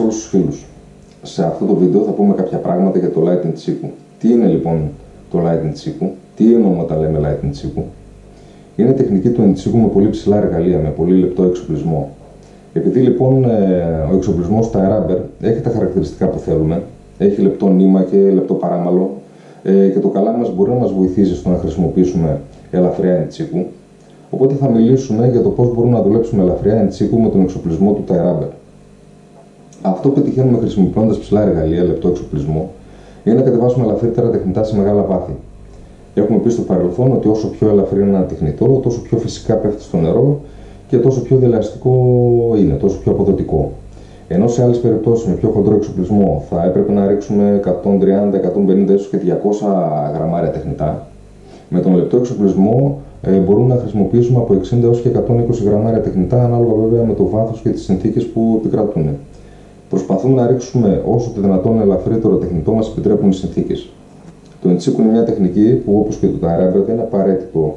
όλους τους φίλους. Σε αυτό το βίντεο θα πούμε κάποια πράγματα για το Light in Siku. Τι είναι λοιπόν το Light in Siku, τι εννοούμε όταν λέμε Light in Siku? Είναι τεχνική του in Siku με πολύ ψηλά εργαλεία, με πολύ λεπτό εξοπλισμό. Επειδή λοιπόν ο εξοπλισμός Tie Rubber έχει τα χαρακτηριστικά που θέλουμε, έχει λεπτό νήμα και λεπτό παράμαλο και το καλάμι μας μπορεί να μας βοηθήσει στο να χρησιμοποιήσουμε ελαφριά in Siku, οπότε θα μιλήσουμε για το πώς μπορούμε να δουλέψουμε ελαφριά in Siku με τον εξοπλισμό του Tie Rubber. Αυτό που πετυχαίνουμε χρησιμοποιώντας ψηλά εργαλεία, λεπτό εξοπλισμό, είναι να κατεβάσουμε ελαφρύτερα τεχνητά σε μεγάλα βάθη. Έχουμε πει στο παρελθόν ότι όσο πιο ελαφρύ είναι ένα τεχνητό, τόσο πιο φυσικά πέφτει στο νερό και τόσο πιο δελεαστικό είναι, τόσο πιο αποδοτικό. Ενώ σε άλλες περιπτώσεις με πιο χοντρό εξοπλισμό θα έπρεπε να ρίξουμε 130, 150 ίσως και 200 γραμμάρια τεχνητά, με τον λεπτό εξοπλισμό μπορούμε να χρησιμοποιήσουμε από 60 έως και 120 γραμμάρια τεχνητά, ανάλογα βέβαια με το βάθος και τις συνθήκες που επικρατούν. Προσπαθούμε να ρίξουμε όσο το δυνατόν ελαφρύτερο τεχνητό μας επιτρέπουν οι συνθήκες. Το in Siku είναι μια τεχνική που, όπως και το Tie Rubber, δεν είναι απαραίτητο.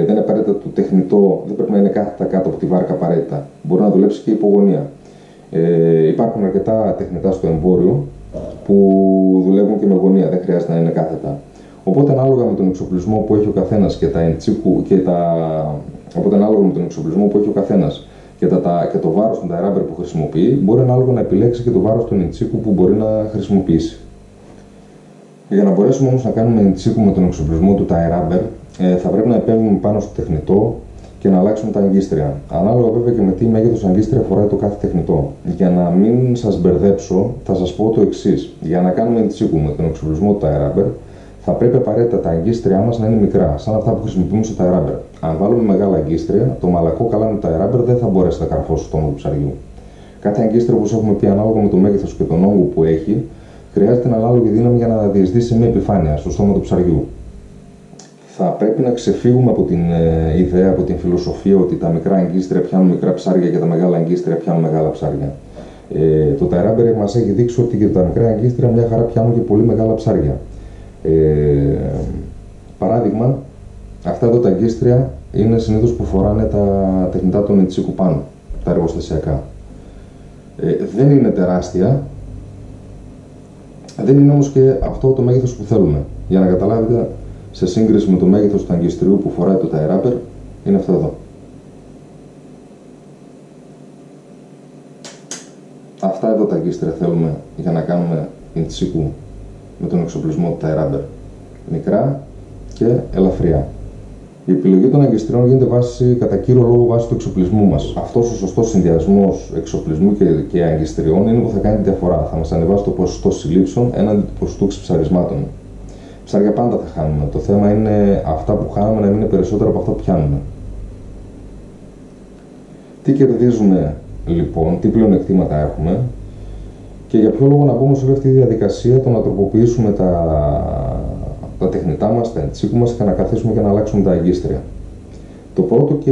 Δεν είναι απαραίτητα το τεχνητό, δεν πρέπει να είναι κάθετα κάτω από τη βάρκα απαραίτητα. Μπορεί να δουλέψει και υπογωνία. Υπάρχουν αρκετά τεχνητά στο εμπόριο που δουλεύουν και με γωνία, δεν χρειάζεται να είναι κάθετα. Οπότε, ανάλογα με τον εξοπλισμό που έχει ο καθένας και τα in Siku οπότε, ανάλογα με τον εξοπλισμό που έχει ο καθένας και το βάρος του Tie Rubber που χρησιμοποιεί, μπορεί ανάλογα να επιλέξει και το βάρος του in Siku που μπορεί να χρησιμοποιήσει. Για να μπορέσουμε όμως να κάνουμε in Siku με τον εξοπλισμό του Tie Rubber, θα πρέπει να επέμβουμε πάνω στο τεχνητό και να αλλάξουμε τα αγκίστρια. Ανάλογα βέβαια και με τι μέγεθος αγκίστρια φοράει το κάθε τεχνητό. Για να μην σας μπερδέψω, θα σας πω το εξής. Για να κάνουμε in Siku με τον εξοπλισμό του Tie Rubber, θα πρέπει απαραίτητα τα αγκίστρια μας να είναι μικρά, σαν αυτά που χρησιμοποιούμε στο Tie Rubber. Αν βάλουμε μεγάλα αγκίστρια, το μαλακό καλάμι του Tie Rubber δεν θα μπορέσει να καρφώσει στο στόμα του ψαριού. Κάθε αγκίστριο, όπως έχουμε πει, ανάλογα με το μέγεθος και τον όγκο που έχει, χρειάζεται την ανάλογη δύναμη για να διεισδύσει μια επιφάνεια στο στόμα του ψαριού. Θα πρέπει να ξεφύγουμε από την ιδέα, από την φιλοσοφία ότι τα μικρά αγκίστρια πιάνουν μικρά ψάρια και τα μεγάλα αγκίστρια πιάνουν μεγάλα ψάρια. Το Tie Rubber μας έχει δείξει ότι και τα μικρά αγκίστρια μια χαρά πιάνουν και πολύ μεγάλα ψάρια. Παράδειγμα, αυτά εδώ τα αγκίστρια είναι συνήθως που φοράνε τα τεχνητά των in Siku πάνω, τα εργοστασιακά. Δεν είναι τεράστια, δεν είναι όμως και αυτό το μέγεθος που θέλουμε. Για να καταλάβετε, σε σύγκριση με το μέγεθος του αγκιστριού που φοράει το Tie Rubber, είναι αυτό εδώ. Αυτά εδώ τα αγκίστρια θέλουμε για να κάνουμε in Siku με τον εξοπλισμό του Tie Rubber. Μικρά και ελαφριά. Η επιλογή των αγκιστριών γίνεται κατά κύριο λόγο βάσει του εξοπλισμού μας. Αυτός ο σωστός συνδυασμός εξοπλισμού και αγκιστριών είναι που θα κάνει τη διαφορά. Θα μας ανεβάσει το ποσοστό συλλήψεων έναντι του ποσοστού ξεψαρισμάτων. Ψάρια πάντα θα χάνουμε. Το θέμα είναι αυτά που χάνουμε να μην είναι περισσότερα από αυτά που πιάνουμε. Τι κερδίζουμε λοιπόν, τι πλεονεκτήματα έχουμε και για ποιο λόγο να μπούμε σε όλη αυτή τη διαδικασία το να τροποποιήσουμε τα τεχνητά μας, τα in Siku μας και να καθίσουμε και να αλλάξουμε τα αγκίστρια. Το πρώτο και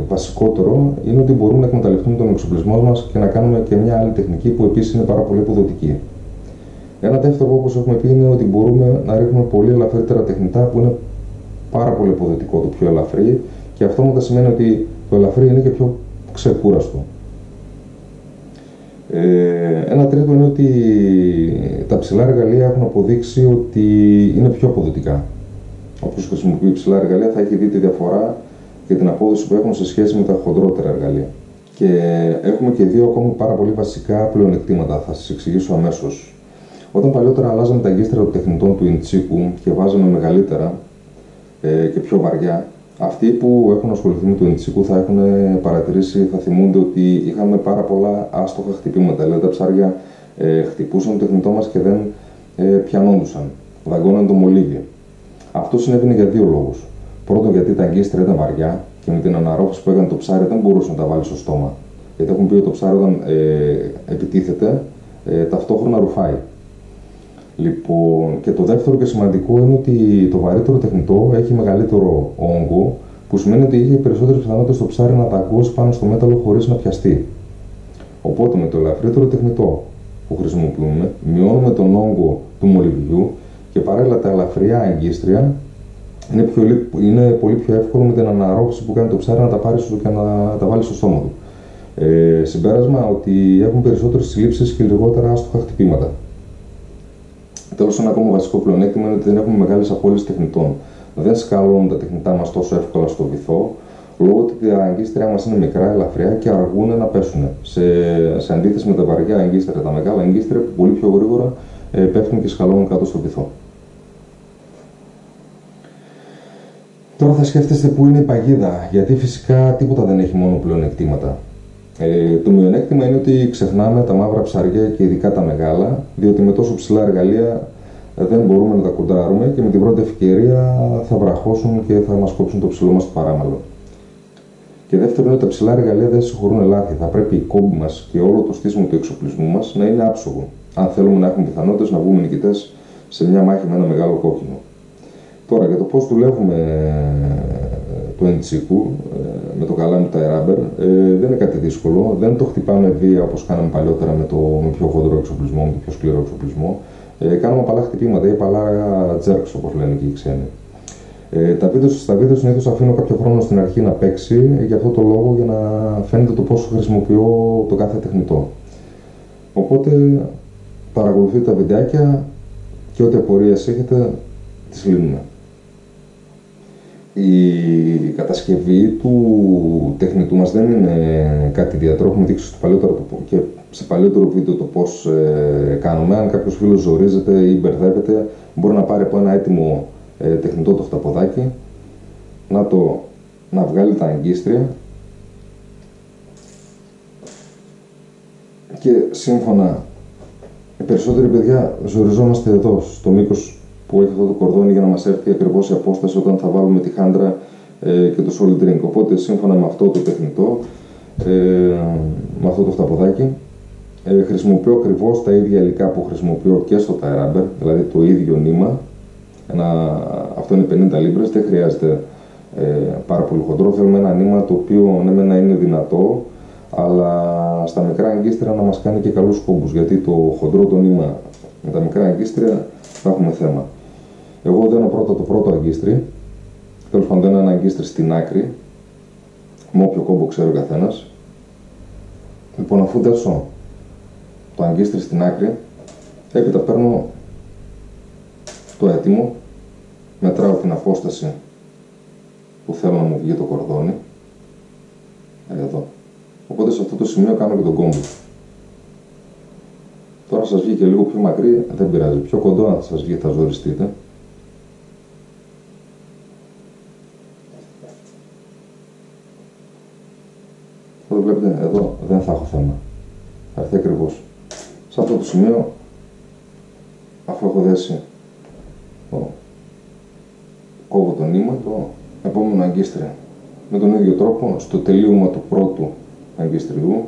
βασικότερο είναι ότι μπορούμε να εκμεταλλευτούμε τον εξοπλισμό μας και να κάνουμε και μια άλλη τεχνική που επίσης είναι πάρα πολύ αποδοτική. Ένα δεύτερο, όπως έχουμε πει, είναι ότι μπορούμε να ρίχνουμε πολύ ελαφρύτερα τεχνητά που είναι πάρα πολύ αποδοτικό το πιο ελαφρύ και αυτό μετά σημαίνει ότι το ελαφρύ είναι και πιο ξεκούραστο. Ένα τρίτο είναι ότι τα ψηλά εργαλεία έχουν αποδείξει ότι είναι πιο αποδοτικά. Όποιος χρησιμοποιεί ψηλά εργαλεία θα έχει δει τη διαφορά και την απόδοση που έχουν σε σχέση με τα χοντρότερα εργαλεία. Και έχουμε και δύο ακόμη πάρα πολύ βασικά πλεονεκτήματα, θα σας εξηγήσω αμέσως. Όταν παλιότερα αλλάζαμε τα αγκίστρια των τεχνητών του in Siku και βάζαμε μεγαλύτερα και πιο βαριά, αυτοί που έχουν ασχοληθεί με το in Siku θα έχουν παρατηρήσει, θα θυμούνται ότι είχαμε πάρα πολλά άστοχα χτυπήματα. Δηλαδή τα ψάρια χτυπούσαν το τεχνητό μας και δεν πιανόντουσαν, δαγκώναν το μολύβι. Αυτό συνέβαινε για δύο λόγους. Πρώτον, γιατί τα αγκίστρια ήταν βαριά και με την αναρρόφηση που έκανε το ψάρι δεν μπορούσε να τα βάλει στο στόμα. Γιατί έχουν πει ότι το ψάρι όταν επιτίθεται ταυτόχρονα ρουφάει. Λοιπόν, και το δεύτερο και σημαντικό είναι ότι το βαρύτερο τεχνητό έχει μεγαλύτερο όγκο, που σημαίνει ότι είχε περισσότερες πιθανότητες το ψάρι να δαγκώσει πάνω στο μέταλλο χωρίς να πιαστεί. Οπότε με το ελαφρύτερο τεχνητό που χρησιμοποιούμε, μειώνουμε τον όγκο του μολυβιού και παράλληλα τα ελαφριά αγκίστρια είναι πολύ πιο εύκολο με την αναρρόφηση που κάνει το ψάρι να τα πάρει και να τα βάλει στο στόμα του. Συμπέρασμα ότι έχουν περισσότερες συλλήψεις και λιγότερα άστοχα χτυπήματα. Τέλος, ένα ακόμα βασικό πλεονέκτημα είναι ότι δεν έχουμε μεγάλες απώλειες τεχνητών. Δεν σκαλώνουν τα τεχνητά μας τόσο εύκολα στο βυθό, λόγω ότι τα αγκίστρια μας είναι μικρά, ελαφριά και αργούν να πέσουν. Σε αντίθεση με τα βαριά αγκίστρια, τα μεγάλα αγκίστρια που πολύ πιο γρήγορα πέφτουν και σκαλώνουν κάτω στο βυθό. Τώρα θα σκέφτεστε πού είναι η παγίδα, γιατί φυσικά τίποτα δεν έχει μόνο πλεονεκτήματα. Το μειονέκτημα είναι ότι ξεχνάμε τα μαύρα ψάρια και ειδικά τα μεγάλα, διότι με τόσο ψηλά εργαλεία δεν μπορούμε να τα κοντράρουμε και με την πρώτη ευκαιρία θα βραχώσουν και θα μας κόψουν το ψηλό μας το παράμαλο. Και δεύτερον, είναι ότι τα ψηλά εργαλεία δεν συγχωρούν λάθη. Θα πρέπει οι κόμποι μας και όλο το στήσιμο του εξοπλισμού μας να είναι άψογο, αν θέλουμε να έχουμε πιθανότητες να βγούμε νικητές σε μια μάχη με ένα μεγάλο κόκκινο. Τώρα, για το πώς δουλεύουμε το εντσίκου με το καλάμι του αεράμπερ, δεν είναι κάτι δύσκολο. Δεν το χτυπάμε βία όπως κάναμε παλιότερα με πιο χοντρό εξοπλισμό, με το πιο σκληρό εξοπλισμό. Κάνουμε απαλά χτυπήματα ή απαλά jerks, όπως λένε και οι ξένοι. Στα βίντεο συνήθως αφήνω κάποιο χρόνο στην αρχή να παίξει, για αυτό το λόγο, για να φαίνεται το πώς χρησιμοποιώ το κάθε τεχνητό. Οπότε παρακολουθείτε τα βιντεάκια και ό,τι απορίες έχετε τις λύνουμε. Η κατασκευή του τεχνητού μας δεν είναι κάτι ιδιαίτερο. Έχουμε δείξει και σε παλιότερο βίντεο το πώς κάνουμε. Αν κάποιος φίλος ζορίζεται ή μπερδεύεται, μπορεί να πάρει από ένα έτοιμο τεχνητό το χταποδάκι, να βγάλει τα αγκίστρια και σύμφωνα, οι περισσότεροι παιδιά ζοριζόμαστε εδώ στο μήκος που έχει αυτό το κορδόνι για να μας έρθει ακριβώς η απόσταση όταν θα βάλουμε τη χάντρα και το solid ring. Οπότε σύμφωνα με αυτό το τεχνητό, με αυτό το χταποδάκι, χρησιμοποιώ ακριβώς τα ίδια υλικά που χρησιμοποιώ και στο tie rubber, δηλαδή το ίδιο νήμα. Αυτό είναι 50 λίμπρες, δεν χρειάζεται πάρα πολύ χοντρό. Θέλουμε ένα νήμα το οποίο ναι να είναι δυνατό, αλλά στα μικρά αγκίστρια να μας κάνει και καλούς κόμπους, γιατί το χοντρό το νήμα με τα μικρά αγκίστρια θα έχουμε θέμα. Εγώ δένω πρώτα το πρώτο αγκίστρι, τέλος πάντων δένω ένα αγκίστρι στην άκρη, με όποιο κόμπο ξέρει ο καθένας. Λοιπόν, αφού δέσω το αγκίστρι στην άκρη, έπειτα παίρνω το έτοιμο, μετράω την απόσταση που θέλω να μου βγει το κορδόνι, εδώ. Οπότε σε αυτό το σημείο κάνω και τον κόμπο. Τώρα σας βγει και λίγο πιο μακρύ, δεν πειράζει. Πιο κοντό αν σας βγει θα ζοριστείτε. Εδώ βλέπετε, εδώ δεν θα έχω θέμα. Θα έρθει ακριβώς. Σε αυτό το σημείο, αφού έχω δέσει κόβω το νήμα, το επόμενο αγκίστρι. Με τον ίδιο τρόπο, στο τελείωμα του πρώτου αγκίστριου,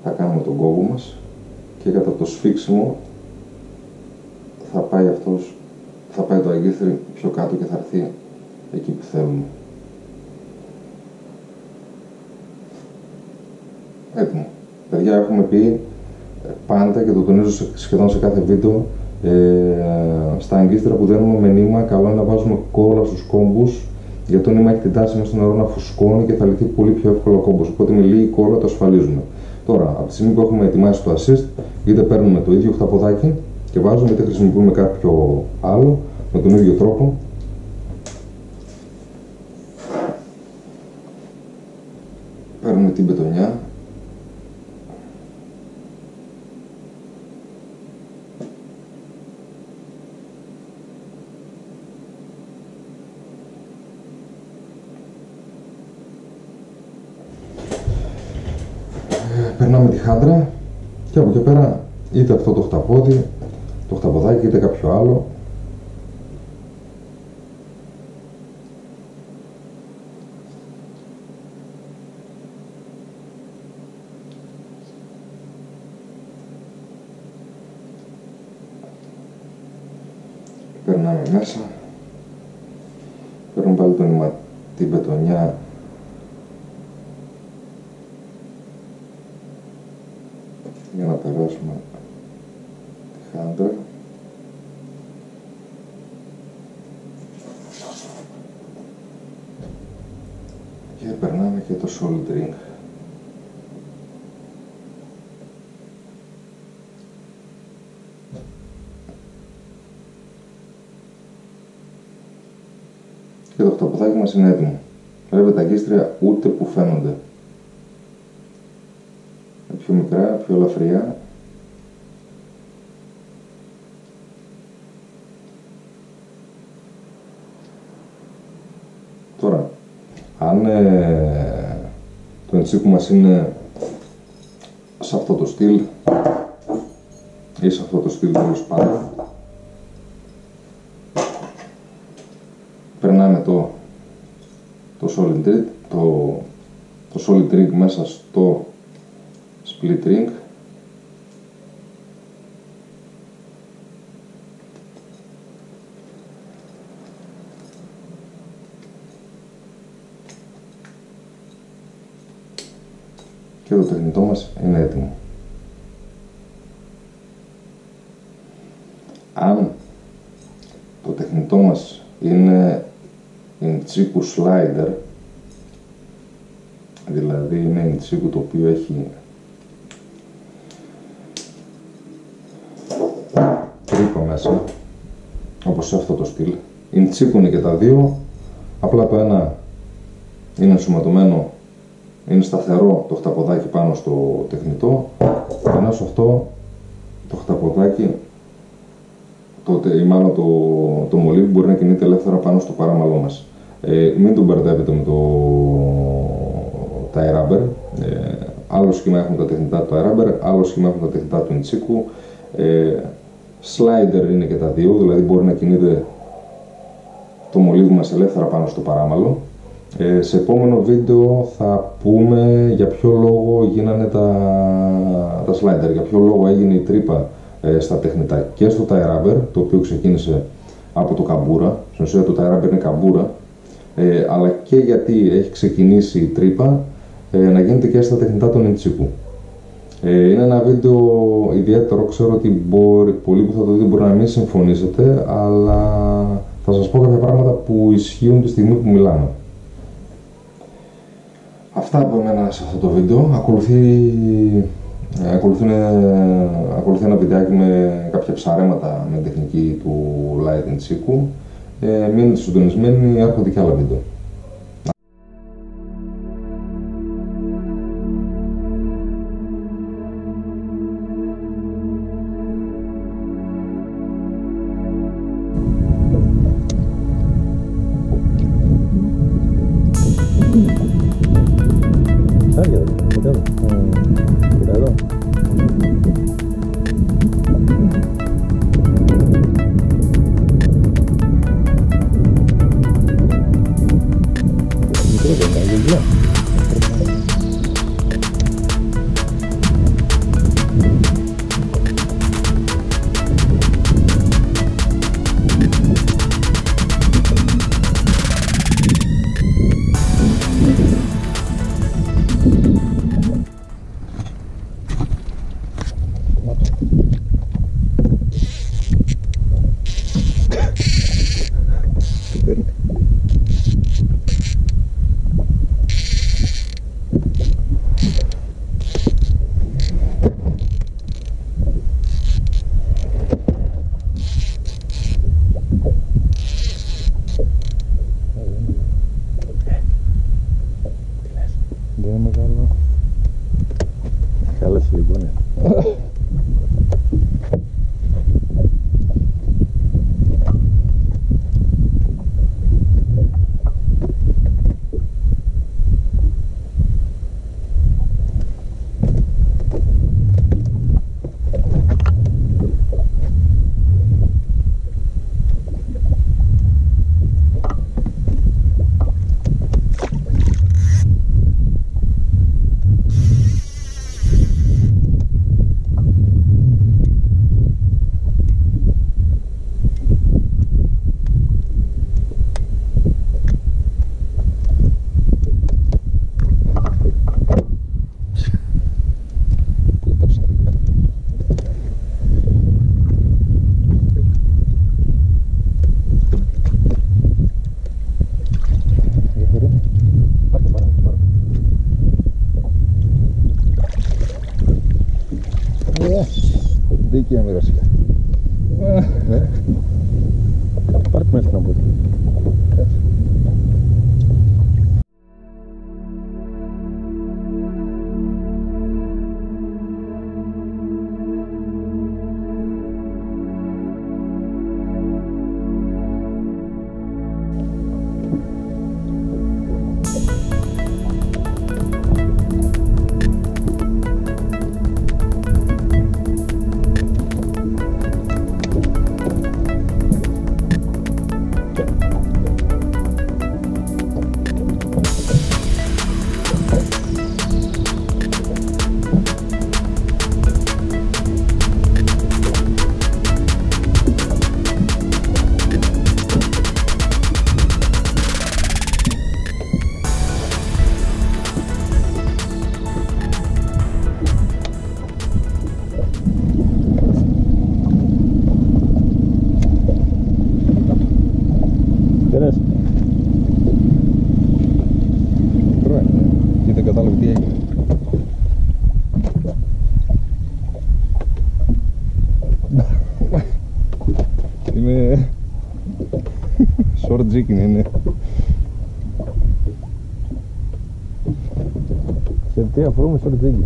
θα κάνουμε τον κόβο μας και κατά το σφίξιμο θα πάει το αγκίστρι πιο κάτω και θα έρθει εκεί που θέλουμε. Έτοιμο. Παιδιά, έχουμε πει πάντα και το τονίζω σχεδόν σε κάθε βίντεο, στα αγκίστρα που δένουμε με νήμα, καλό είναι να βάζουμε κόλλα στους κόμπους, γιατί το νήμα έχει την τάση μέσα στο νερό να φουσκώνει και θα λυθεί πολύ πιο εύκολα ο κόμπος. Οπότε με λίγη κόλλα το ασφαλίζουμε. Τώρα, από τη στιγμή που έχουμε ετοιμάσει το assist, είτε παίρνουμε το ίδιο χταποδάκι και βάζουμε, είτε χρησιμοποιούμε κάποιο άλλο με τον ίδιο τρόπο. Παίρνουμε την μπετονιά. Περνάμε τη χάντρα και από εκεί πέρα είτε αυτό το χταπόδι, το χταποδάκι, είτε κάποιο άλλο. Περνάμε μέσα, παίρνουμε πάλι την μπετονιά για να περάσουμε τη χάντρα. Και περνάμε και το solid ring. Και το χταποδάκι μας είναι έτοιμο. Βλέπετε τα αγκίστρια ούτε που φαίνονται. Πιο μικρά, πιο ελαφριά. Τώρα, αν το εντσίκου μας είναι σε αυτό το στυλ ή σε αυτό το στυλ τέλος πάντων, περνάμε το solid ring μέσα στο split ring. Και το τεχνητό μας είναι έτοιμο. Αν το τεχνητό μας είναι εντσίκου slider, δηλαδή είναι εντσίκου το οποίο έχει τρύπα μέσα, όπως σε αυτό το στυλ. Εντσίκου είναι και τα δύο, απλά το ένα είναι ενσωματωμένο, είναι σταθερό το χταποδάκι πάνω στο τεχνητό, ενώ σε αυτό το χταποδάκι ή μάλλον το μολύβι μπορεί να κινείται ελεύθερα πάνω στο παράμαλό μας. Μην τον μπερδεύετε με τα air rubber. Άλλο σχήμα έχουν τα τεχνητά του air rubber, άλλο σχήμα έχουν τα τεχνητά του εντσίκου. Slider είναι και τα δύο, δηλαδή μπορεί να κινείται το μολύβι μας ελεύθερα πάνω στο παράμαλο. Σε επόμενο βίντεο θα πούμε για ποιο λόγο γίνανε τα slider, για ποιο λόγο έγινε η τρύπα στα τεχνητά και στο tire rubber, το οποίο ξεκίνησε από το καμπούρα. Στην ουσία το tire rubber είναι καμπούρα, αλλά και γιατί έχει ξεκινήσει η τρύπα να γίνεται και στα τεχνητά των εντσίκου. Είναι ένα βίντεο ιδιαίτερο, ξέρω ότι πολλοί που θα το δείτε μπορεί να μην συμφωνήσετε, αλλά θα σας πω κάποια πράγματα που ισχύουν τη στιγμή που μιλάμε. Αυτά από εμένα σε αυτό το βίντεο. Ακολουθεί ένα βιντεάκι με κάποια ψαρέματα με τεχνική του Light Entsiku. Μείνετε συντονισμένοι, έρχονται και άλλα βίντεο. Κοίτα εδώ. Μικρό δεν είναι, γελιά. Δεν είναι μεγάλο. Χάλασε λοιπόν. Δίκαια μοιρασιά. Πάρτε μέσα να πω. είναι short jigging είναι. Σε τι αφορούμε short jigging?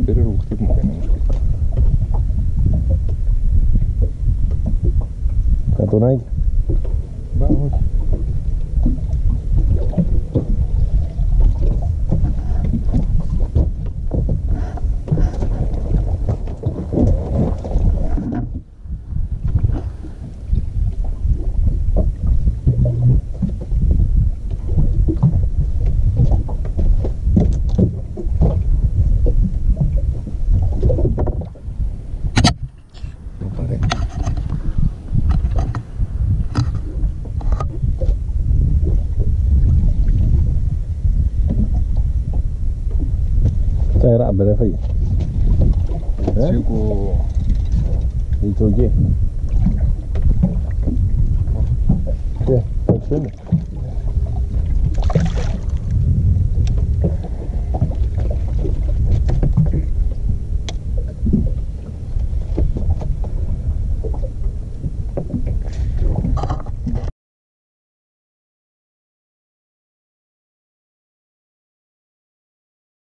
Περίεργο χτύπημα κάνει όμως. Κατονάκι. Μπα, όχι. Cai rabbia, le fai? Τσίκου. Il tuo chi? Sì, facciamo.